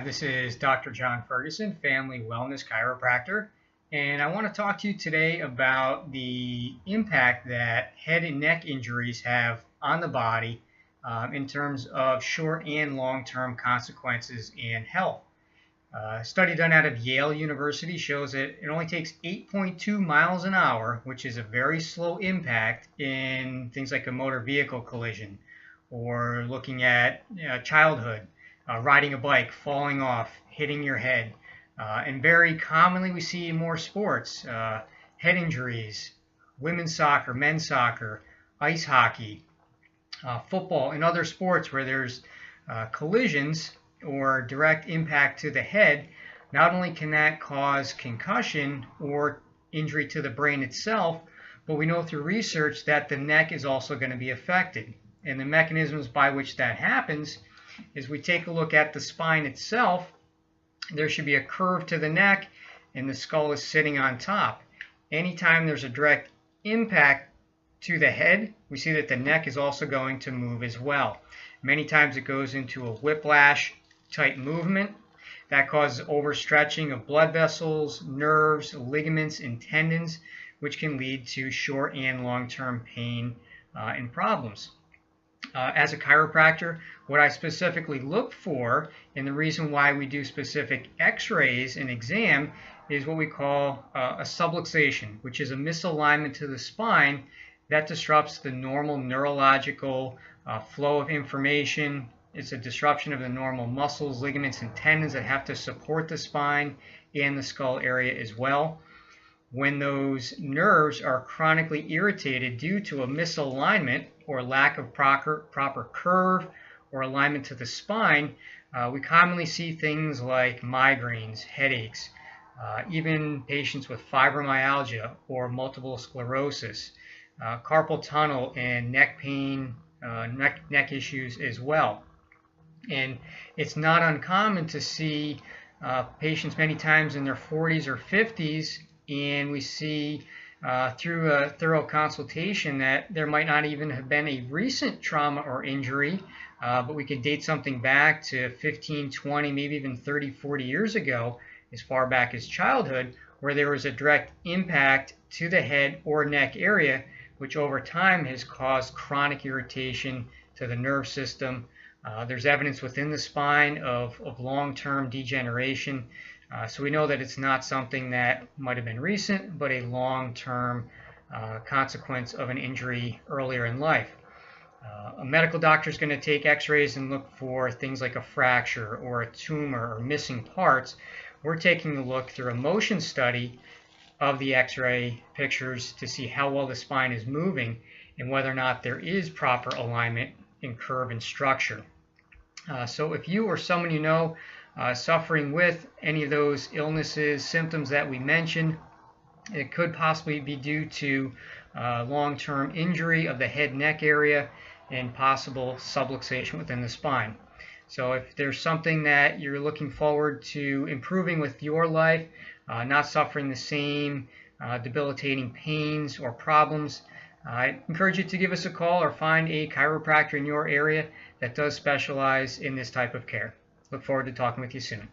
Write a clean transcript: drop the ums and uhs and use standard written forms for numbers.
this is Dr. John Ferguson, Family Wellness Chiropractor, and I want to talk to you today about the impact that head and neck injuries have on the body in terms of short and long-term consequences and health. A study done out of Yale University shows that it only takes 8.2 miles an hour, which is a very slow impact in things like a motor vehicle collision or looking at childhood. Riding a bike, falling off, hitting your head. And very commonly we see in more sports, head injuries, women's soccer, men's soccer, ice hockey, football, and other sports where there's collisions or direct impact to the head. Not only can that cause concussion or injury to the brain itself, but we know through research that the neck is also going to be affected. And the mechanisms by which that happens is we take a look at the spine itself. There should be a curve to the neck and the skull is sitting on top. Anytime there's a direct impact to the head, we see that the neck is also going to move as well. Many times it goes into a whiplash type movement that causes overstretching of blood vessels, nerves, ligaments, and tendons, which can lead to short and long-term pain and problems. As a chiropractor, what I specifically look for, and the reason why we do specific x-rays and exam, is what we call a subluxation, which is a misalignment to the spine that disrupts the normal neurological flow of information. It's a disruption of the normal muscles, ligaments, and tendons that have to support the spine and the skull area as well. When those nerves are chronically irritated due to a misalignment or lack of proper curve or alignment to the spine, we commonly see things like migraines, headaches, even patients with fibromyalgia or multiple sclerosis, carpal tunnel and neck pain, neck issues as well. And it's not uncommon to see patients many times in their 40s or 50s, and we see through a thorough consultation that there might not even have been a recent trauma or injury, but we could date something back to 15, 20, maybe even 30, 40 years ago, as far back as childhood, where there was a direct impact to the head or neck area, which over time has caused chronic irritation to the nerve system. There's evidence within the spine of long-term degeneration. So we know that it's not something that might have been recent, but a long-term consequence of an injury earlier in life. A medical doctor is going to take x-rays and look for things like a fracture or a tumor or missing parts. We're taking a look through a motion study of the x-ray pictures to see how well the spine is moving and whether or not there is proper alignment in curve and structure. So if you or someone you know suffering with any of those illnesses, symptoms that we mentioned, it could possibly be due to long-term injury of the head neck area and possible subluxation within the spine. So if there's something that you're looking forward to improving with your life, not suffering the same debilitating pains or problems, I encourage you to give us a call or find a chiropractor in your area that does specialize in this type of care. Look forward to talking with you soon.